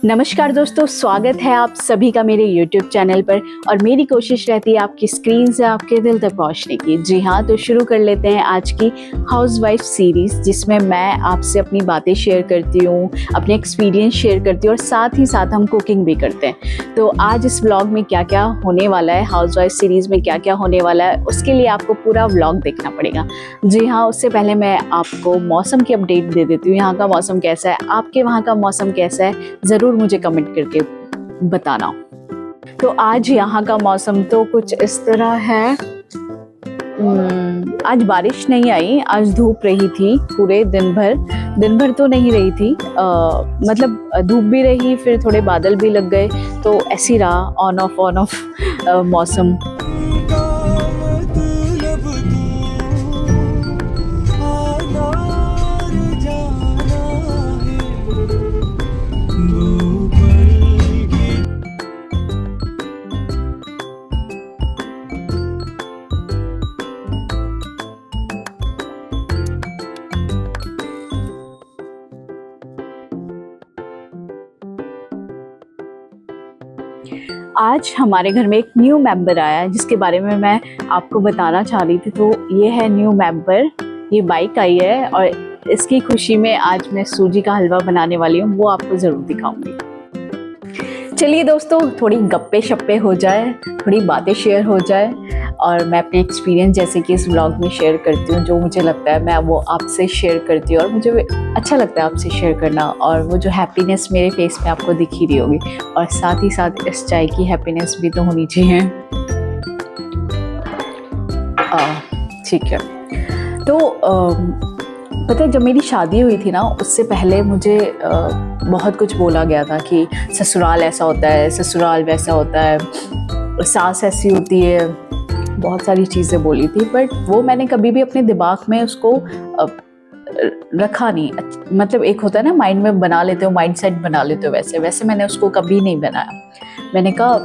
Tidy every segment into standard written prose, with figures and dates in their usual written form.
नमस्कार दोस्तों, स्वागत है आप सभी का मेरे YouTube चैनल पर। और मेरी कोशिश रहती है आपकी स्क्रीन से आपके दिल तक पहुंचने की। जी हाँ, तो शुरू कर लेते हैं आज की हाउसवाइफ सीरीज़, जिसमें मैं आपसे अपनी बातें शेयर करती हूँ, अपने एक्सपीरियंस शेयर करती हूँ और साथ ही साथ हम कुकिंग भी करते हैं। तो आज इस व्लॉग में क्या क्या होने वाला है, हाउसवाइफ सीरीज़ में क्या क्या होने वाला है, उसके लिए आपको पूरा व्लॉग देखना पड़ेगा। जी हाँ, उससे पहले मैं आपको मौसम की अपडेट दे देती हूँ। यहाँ का मौसम कैसा है, आपके वहाँ का मौसम कैसा है, ज़रूर मुझे कमेंट करके बताना। तो आज यहाँ का मौसम तो कुछ इस तरह है। आज बारिश नहीं आई, आज धूप रही थी पूरे दिन भर तो नहीं रही थी, मतलब धूप भी रही, फिर थोड़े बादल भी लग गए, तो ऐसी रहा ऑन ऑफ मौसम। आज हमारे घर में एक न्यू मेंबर आया है, जिसके बारे में मैं आपको बताना चाह रही थी। तो ये है न्यू मेंबर, ये बाइक आई है और इसकी खुशी में आज मैं सूजी का हलवा बनाने वाली हूँ, वो आपको ज़रूर दिखाऊंगी। चलिए दोस्तों, थोड़ी गप्पे शप्पे हो जाए, थोड़ी बातें शेयर हो जाए और मैं अपने एक्सपीरियंस जैसे कि इस व्लॉग में शेयर करती हूँ, जो मुझे लगता है मैं वो आपसे शेयर करती हूँ और मुझे अच्छा लगता है आपसे शेयर करना। और वो जो हैप्पीनेस मेरे फेस पे आपको दिख ही रही होगी, और साथ ही साथ इस चाय की हैप्पीनेस भी तो होनी चाहिए। ठीक है। तो पता है, जब मेरी शादी हुई थी ना, उससे पहले मुझे बहुत कुछ बोला गया था कि ससुराल ऐसा होता है, ससुराल वैसा होता है, सास ऐसी होती है, बहुत सारी चीज़ें बोली थी। बट वो मैंने कभी भी अपने दिमाग में उसको रखा नहीं। मतलब एक होता है ना, माइंड में बना लेते हो, माइंड सेट बना लेते हो, वैसे मैंने उसको कभी नहीं बनाया। मैंने कहा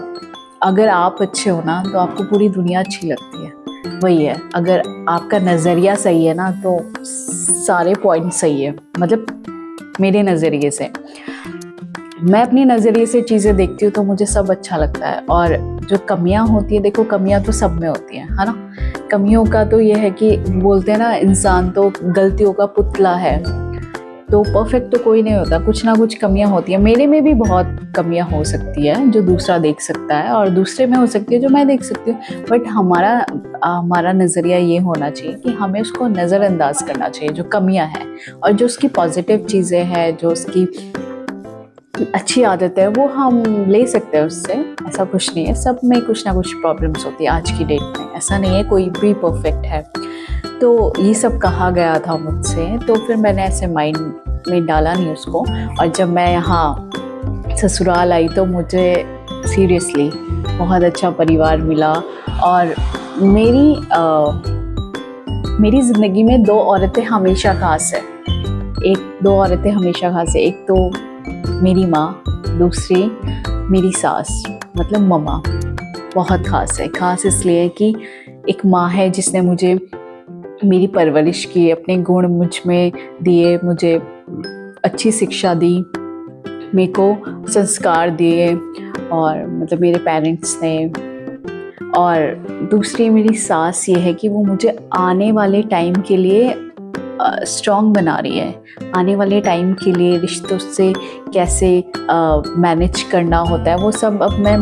अगर आप अच्छे हो ना, तो आपको पूरी दुनिया अच्छी लगती है। वही है, अगर आपका नज़रिया सही है ना, तो सारे पॉइंट सही है। मतलब मेरे नज़रिए से, मैं अपने नज़रिए से चीज़ें देखती हूँ तो मुझे सब अच्छा लगता है। और जो कमियां होती है, देखो कमियां तो सब में होती हैं, है ना। कमियों का तो ये है कि बोलते हैं ना, इंसान तो गलतियों का पुतला है, तो परफेक्ट तो कोई नहीं होता, कुछ ना कुछ कमियां होती हैं। मेरे में भी बहुत कमियां हो सकती है जो दूसरा देख सकता है, और दूसरे में हो सकती है जो मैं देख सकती हूँ। बट हमारा नज़रिया ये होना चाहिए कि हमें उसको नज़रअंदाज करना चाहिए, जो कमियां हैं, और जो उसकी पॉजिटिव चीज़ें हैं, जो उसकी अच्छी आदत है, वो हम ले सकते हैं उससे। ऐसा कुछ नहीं है, सब में कुछ ना कुछ प्रॉब्लम्स होती है आज की डेट में, ऐसा नहीं है कोई भी परफेक्ट है। तो ये सब कहा गया था मुझसे, तो फिर मैंने ऐसे माइंड में डाला नहीं उसको। और जब मैं यहाँ ससुराल आई तो मुझे सीरियसली बहुत अच्छा परिवार मिला। और मेरी ज़िंदगी में दो औरतें हमेशा खास है। दो औरतें हमेशा खास है, एक तो मेरी माँ, दूसरी मेरी सास, मतलब मम्मा। बहुत ख़ास है। ख़ास इसलिए कि एक माँ है जिसने मुझे मेरी परवरिश की, अपने गुण मुझ में दिए, मुझे अच्छी शिक्षा दी, मेरे को संस्कार दिए, और मतलब मेरे पेरेंट्स ने। और दूसरी मेरी सास ये है कि वो मुझे आने वाले टाइम के लिए स्ट्रॉन्ग बना रही है। आने वाले टाइम के लिए रिश्तों से कैसे मैनेज करना होता है, वो सब अब मैं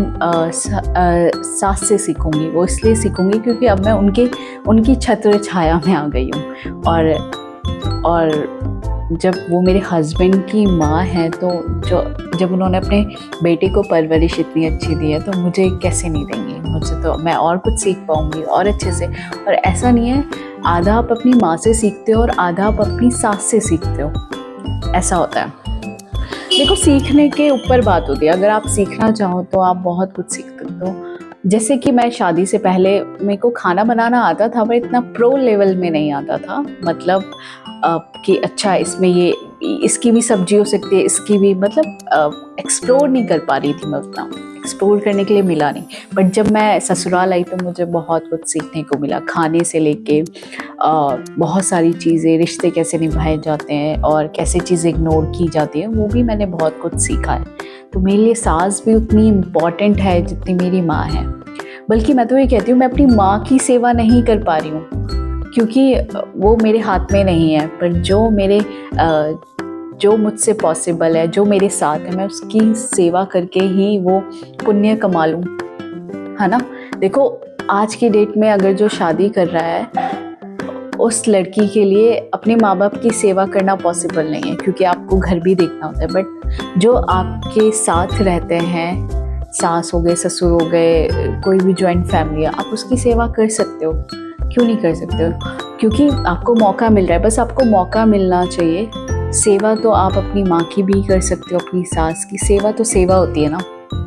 सास से सीखूंगी। वो इसलिए सीखूंगी क्योंकि अब मैं उनकी छत्र छाया में आ गई हूँ। और जब वो मेरे हस्बैंड की माँ है, तो जब उन्होंने अपने बेटे को परवरिश इतनी अच्छी दी है, तो मुझे कैसे नहीं देंगी। मुझे तो, मैं और कुछ सीख पाऊँगी और अच्छे से। और ऐसा नहीं है, आधा आप अपनी माँ से सीखते हो और आधा आप अपनी सास से सीखते हो, ऐसा होता है। देखो, सीखने के ऊपर बात होती है। अगर आप सीखना चाहो तो आप बहुत कुछ सीख सकते हो। जैसे कि मैं शादी से पहले, मेरे को खाना बनाना आता था, पर इतना प्रो लेवल में नहीं आता था। मतलब कि अच्छा इसमें ये इसकी भी सब्जी हो सकती है, इसकी भी, मतलब एक्सप्लोर नहीं कर पा रही थी मैं उतना। एक्सप्लोर करने के लिए मिला नहीं। बट जब मैं ससुराल आई तो मुझे बहुत कुछ सीखने को मिला, खाने से लेके बहुत सारी चीज़ें, रिश्ते कैसे निभाए जाते हैं और कैसे चीज़ें इग्नोर की जाती हैं, वो भी मैंने बहुत कुछ सीखा है। तो मेरे लिए सास भी उतनी इम्पॉर्टेंट है जितनी मेरी माँ है। बल्कि मैं तो ये कहती हूँ मैं अपनी माँ की सेवा नहीं कर पा रही हूँ, क्योंकि वो मेरे हाथ में नहीं है, पर जो मुझसे पॉसिबल है, जो मेरे साथ है, मैं उसकी सेवा करके ही वो पुण्य कमा लूँ, है ना। देखो आज की डेट में अगर जो शादी कर रहा है उस लड़की के लिए अपने माँ बाप की सेवा करना पॉसिबल नहीं है, क्योंकि आपको घर भी देखना होता है। बट जो आपके साथ रहते हैं, सास हो गए, ससुर हो गए, कोई भी जॉइंट फैमिली है, आप उसकी सेवा कर सकते हो। क्यों नहीं कर सकते हो? क्योंकि आपको मौका मिल रहा है, बस आपको मौका मिलना चाहिए। सेवा तो आप अपनी माँ की भी कर सकते हो, अपनी सास की। सेवा तो सेवा होती है ना,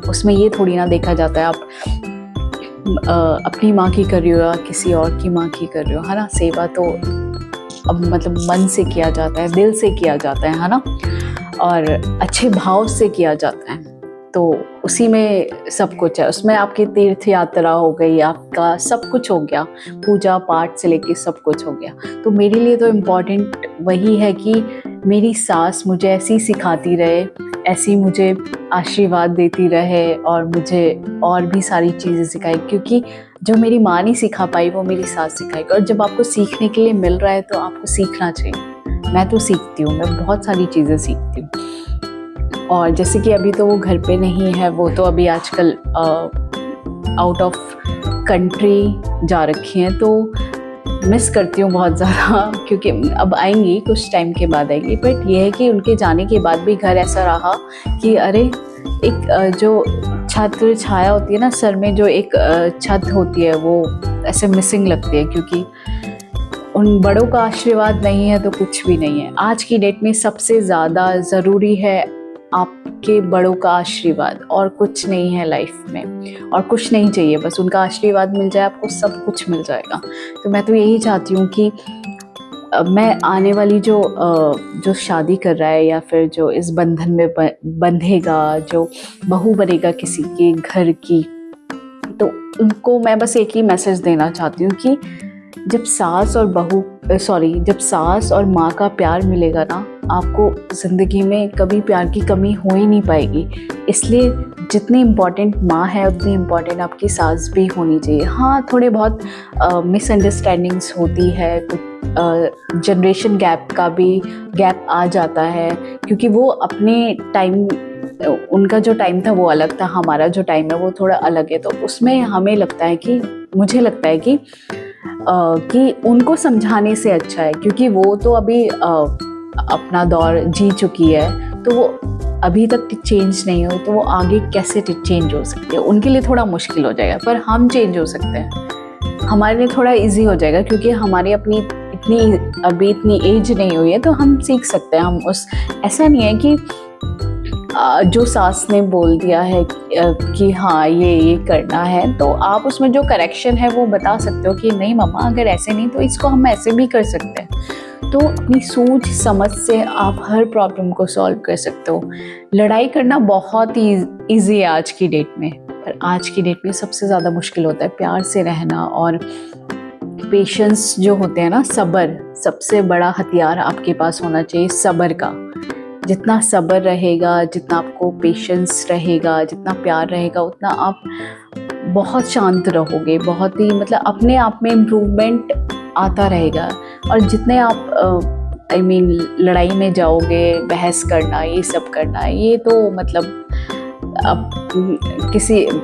उसमें ये थोड़ी ना देखा जाता है आप अपनी माँ की कर रही हो या किसी और की माँ की कर रहे हो, है ना। सेवा तो अब मतलब मन से किया जाता है, दिल से किया जाता है ना, और अच्छे भाव से किया जाता है। तो उसी में सब कुछ है, उसमें आपकी तीर्थ यात्रा हो गई, आपका सब कुछ हो गया, पूजा पाठ से लेके सब कुछ हो गया। तो मेरे लिए तो इम्पॉर्टेंट वही है कि मेरी सास मुझे ऐसी सिखाती रहे, ऐसी मुझे आशीर्वाद देती रहे, और मुझे और भी सारी चीज़ें सिखाई, क्योंकि जो मेरी माँ नहीं सिखा पाई वो मेरी सास सिखाएगी। और जब आपको सीखने के लिए मिल रहा है तो आपको सीखना चाहिए। मैं तो सीखती हूँ, मैं बहुत सारी चीज़ें सीखती हूँ। और जैसे कि अभी तो वो घर पे नहीं है, वो तो अभी आजकल आउट ऑफ कंट्री जा रखी हैं, तो मिस करती हूँ बहुत ज़्यादा, क्योंकि अब आएंगी, कुछ टाइम के बाद आएंगी। बट ये है कि उनके जाने के बाद भी घर ऐसा रहा कि अरे एक जो छत्र छाया होती है ना सर में, जो एक छत होती है, वो ऐसे मिसिंग लगती है, क्योंकि उन बड़ों का आशीर्वाद नहीं है तो कुछ भी नहीं है। आज की डेट में सबसे ज़्यादा ज़रूरी है आपके बड़ों का आशीर्वाद, और कुछ नहीं है लाइफ में, और कुछ नहीं चाहिए, बस उनका आशीर्वाद मिल जाए आपको सब कुछ मिल जाएगा। तो मैं तो यही चाहती हूँ कि मैं आने वाली जो शादी कर रहा है, या फिर जो इस बंधन में बंधेगा, जो बहू बनेगा किसी के घर की, तो उनको मैं बस एक ही मैसेज देना चाहती हूँ कि जब सास और माँ का प्यार मिलेगा ना, आपको ज़िंदगी में कभी प्यार की कमी हो ही नहीं पाएगी। इसलिए जितनी इम्पॉर्टेंट माँ है उतनी इम्पॉर्टेंट आपकी सास भी होनी चाहिए। हाँ, थोड़े बहुत मिसअंडरस्टैंडिंग्स होती है, कुछ जनरेशन गैप का भी गैप आ जाता है, क्योंकि वो अपने टाइम, उनका जो टाइम था वो अलग था, हमारा जो टाइम है वो थोड़ा अलग है। तो उसमें मुझे लगता है कि उनको समझाने से अच्छा है, क्योंकि वो तो अभी अपना दौर जी चुकी है, तो वो अभी तक चेंज नहीं हुई, तो वो आगे कैसे चेंज हो सकती है, उनके लिए थोड़ा मुश्किल हो जाएगा। पर हम चेंज हो सकते हैं, हमारे लिए थोड़ा इजी हो जाएगा, क्योंकि हमारी अपनी इतनी एज नहीं हुई है, तो हम सीख सकते हैं। ऐसा नहीं है कि जो सास ने बोल दिया है कि हाँ ये करना है, तो आप उसमें जो करेक्शन है वो बता सकते हो कि नहीं मम्मा, अगर ऐसे नहीं तो इसको हम ऐसे भी कर सकते हैं। तो अपनी सोच समझ से आप हर प्रॉब्लम को सॉल्व कर सकते हो। लड़ाई करना बहुत ही ईजी है आज की डेट में, पर आज की डेट में सबसे ज़्यादा मुश्किल होता है प्यार से रहना, और पेशेंस जो होते हैं ना, सब्र, सबसे बड़ा हथियार आपके पास होना चाहिए सब्र का। जितना सब्र रहेगा, जितना आपको पेशेंस रहेगा, जितना प्यार रहेगा, उतना आप बहुत शांत रहोगे, बहुत ही मतलब अपने आप में इम्प्रूवमेंट आता रहेगा। और जितने आप लड़ाई में जाओगे, बहस करना, ये सब करना, ये तो मतलब अब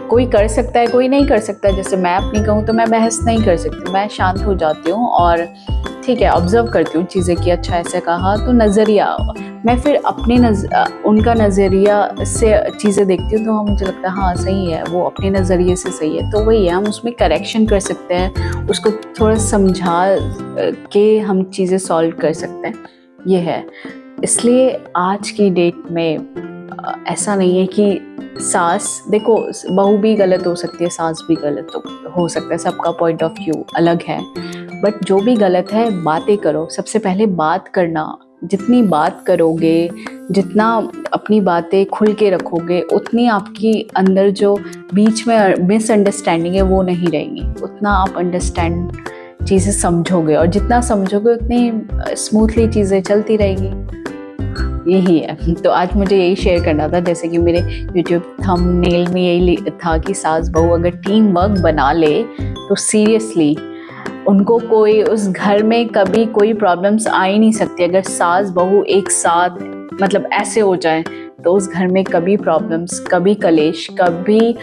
कोई कर सकता है, कोई नहीं कर सकता। जैसे मैं अपनी कहूँ तो मैं बहस नहीं कर सकती, मैं शांत हो जाती हूँ और ठीक है ऑब्जर्व करती हूँ चीज़ें कि अच्छा ऐसे कहा, तो नज़रिया मैं फिर अपने उनका नज़रिया से चीज़ें देखती हूँ, तो मुझे लगता है हाँ सही है, वो अपने नज़रिए से सही है। तो वही है, हम उसमें करेक्शन कर सकते हैं, उसको थोड़ा समझा के हम चीज़ें सॉल्व कर सकते हैं, ये है। इसलिए आज की डेट में ऐसा नहीं है कि सास, देखो बहू भी गलत हो सकती है, सास भी गलत हो सकता है, सबका पॉइंट ऑफ व्यू अलग है। बट जो भी गलत है, बातें करो, सबसे पहले बात करना। जितनी बात करोगे, जितना अपनी बातें खुल के रखोगे, उतनी आपकी अंदर जो बीच में मिसअंडरस्टैंडिंग है वो नहीं रहेगी, उतना आप अंडरस्टैंड चीज़ें समझोगे, और जितना समझोगे उतनी स्मूथली चीज़ें चलती रहेगी। यही है। तो आज मुझे यही शेयर करना था, जैसे कि मेरे यूट्यूब थंबनेल में यही था कि सास बहू अगर टीम वर्क बना ले तो सीरियसली उनको कोई उस घर में कभी कोई प्रॉब्लम्स आ ही नहीं सकती। अगर सास बहू एक साथ मतलब ऐसे हो जाए तो उस घर में कभी प्रॉब्लम्स, कभी कलेश, कभी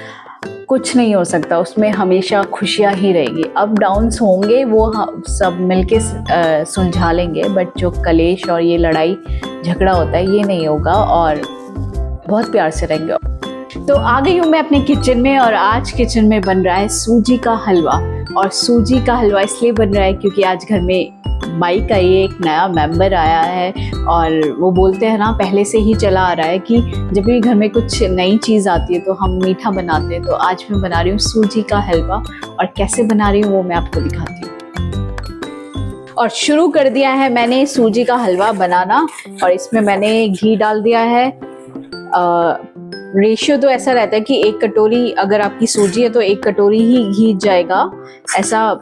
कुछ नहीं हो सकता। उसमें हमेशा खुशियाँ ही रहेगी। अप डाउन्स होंगे वो सब मिलके सुलझा लेंगे, बट जो कलेश और ये लड़ाई झगड़ा होता है ये नहीं होगा और बहुत प्यार से रहेंगे। तो आ गई हूँ मैं अपने किचन में और आज किचन में बन रहा है सूजी का हलवा। और सूजी का हलवा इसलिए बन रहा है क्योंकि आज घर में माई का ये एक नया मेंबर आया है और वो बोलते हैं ना, पहले से ही चला आ रहा है कि जब भी घर में कुछ नई चीज़ आती है तो हम मीठा बनाते हैं। तो आज मैं बना रही हूँ सूजी का हलवा और कैसे बना रही हूँ वो मैं आपको दिखाती हूँ। और शुरू कर दिया है मैंने सूजी का हलवा बनाना और इसमें मैंने घी डाल दिया है। रेशियो तो ऐसा रहता है कि 1 कटोरी अगर आपकी सूजी है तो 1 कटोरी ही घी जाएगा, ऐसा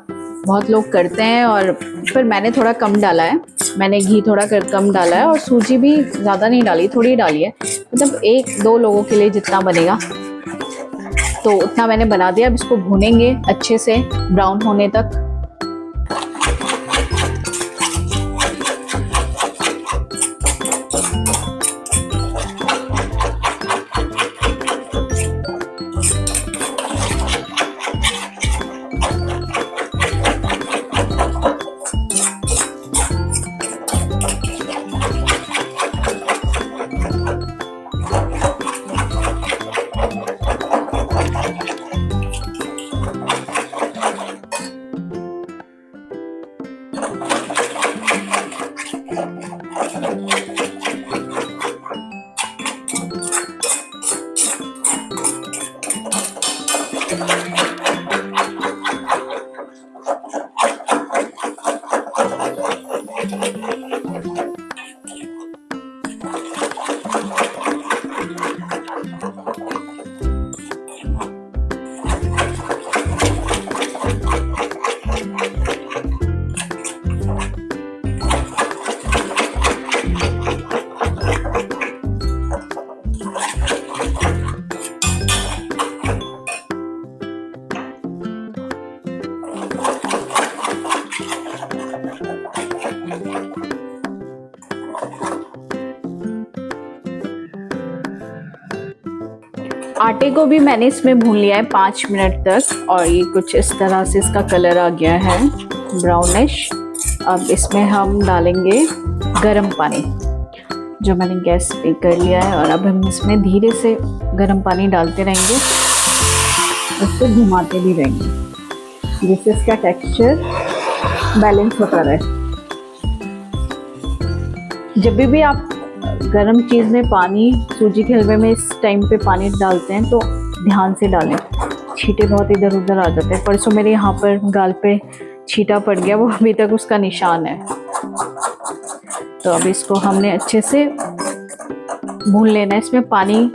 बहुत लोग करते हैं। और फिर मैंने थोड़ा कम डाला है, मैंने घी थोड़ा कम डाला है और सूजी भी ज़्यादा नहीं डाली, थोड़ी डाली है, मतलब 1-2 लोगों के लिए जितना बनेगा तो उतना मैंने बना दिया। अब इसको भूनेंगे अच्छे से ब्राउन होने तक। आटे को भी मैंने इसमें भून लिया है 5 मिनट तक और ये कुछ इस तरह से इसका कलर आ गया है ब्राउनिश। अब इसमें हम डालेंगे गरम पानी जो मैंने गैस पे कर लिया है और अब हम इसमें धीरे से गरम पानी डालते रहेंगे, इसको घुमाते भी रहेंगे जिससे इसका टेक्सचर बैलेंस होता रहे। जब भी आप गरम चीज़ में पानी, सूजी के हलवे में इस टाइम पे पानी डालते हैं तो ध्यान से डालें, छींटे बहुत इधर उधर आ जाते हैं। परसों मेरे यहाँ पर गाल पे छींटा पड़ गया, वो अभी तक उसका निशान है। तो अब इसको हमने अच्छे से भून लेना है। इसमें पानी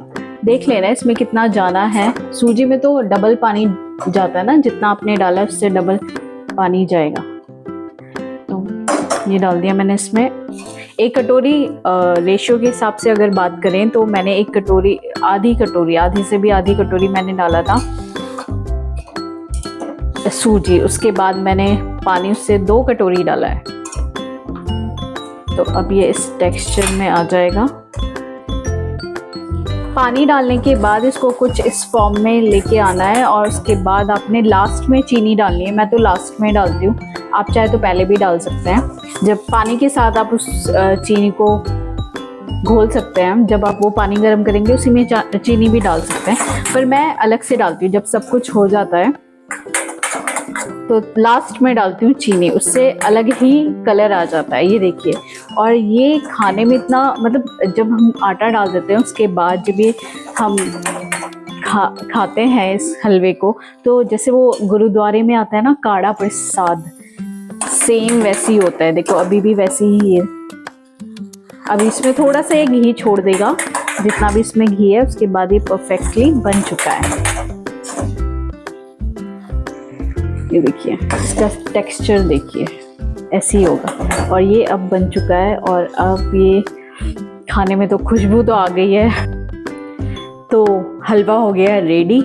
देख लेना है इसमें कितना जाना है। सूजी में तो डबल पानी जाता है ना, जितना आपने डाला उससे डबल पानी जाएगा। तो ये डाल दिया मैंने इसमें। 1 कटोरी रेशियो के हिसाब से अगर बात करें तो मैंने 1 कटोरी, आधी से भी आधी कटोरी मैंने डाला था सूजी। उसके बाद मैंने पानी उससे 2 कटोरी डाला है। तो अब ये इस टेक्सचर में आ जाएगा। पानी डालने के बाद इसको कुछ इस फॉर्म में लेके आना है और उसके बाद आपने लास्ट में चीनी डालनी है। मैं तो लास्ट में डालती हूँ, आप चाहे तो पहले भी डाल सकते हैं। जब पानी के साथ आप उस चीनी को घोल सकते हैं, जब आप वो पानी गर्म करेंगे उसी में चीनी भी डाल सकते हैं, पर मैं अलग से डालती हूँ। जब सब कुछ हो जाता है तो लास्ट में डालती हूँ चीनी, उससे अलग ही कलर आ जाता है, ये देखिए। और ये खाने में इतना, मतलब जब हम आटा डाल देते हैं उसके बाद जब ये हम खाते हैं इस हलवे को, तो जैसे वो गुरुद्वारे में आता है ना काढ़ा प्रसाद, सेम वैसे ही होता है। देखो अभी भी वैसे ही है। अब इसमें थोड़ा सा ये घी छोड़ देगा, जितना भी इसमें घी है, उसके बाद ये परफेक्टली बन चुका है। ये देखिए इसका टेक्सचर देखिए, ऐसे ही होगा। और ये अब बन चुका है और अब ये खाने में तो खुशबू तो आ गई है। तो हलवा हो गया है रेडी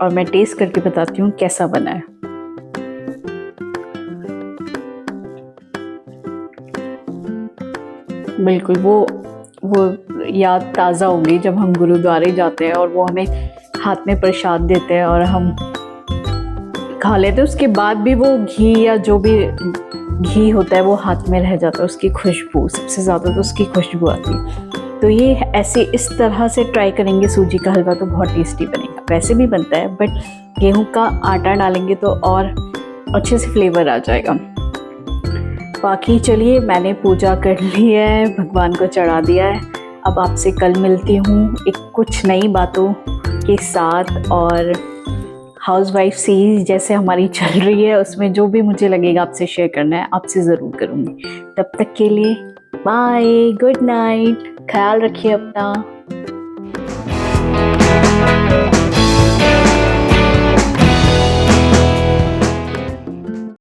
और मैं टेस्ट करके बताती हूँ कैसा बना है। बिल्कुल वो याद ताज़ा होगी जब हम गुरुद्वारे जाते हैं और वो हमें हाथ में प्रसाद देते हैं और हम खा लेते हैं। उसके बाद भी वो घी या जो भी घी होता है वो हाथ में रह जाता है, उसकी खुशबू, सबसे ज़्यादा तो उसकी खुशबू आती है। तो ये ऐसे इस तरह से ट्राई करेंगे सूजी का हलवा तो बहुत टेस्टी बनेगा। वैसे भी बनता है बट गेहूं का आटा डालेंगे तो और अच्छे से फ्लेवर आ जाएगा। बाकी चलिए, मैंने पूजा कर ली है, भगवान को चढ़ा दिया है। अब आपसे कल मिलती हूँ एक कुछ नई बातों के साथ, और हाउसवाइफ सीरीज जैसे हमारी चल रही है उसमें जो भी मुझे लगेगा आपसे शेयर करना है आपसे ज़रूर करूँगी। तब तक के लिए बाय, गुड नाइट, ख्याल रखिए अपना।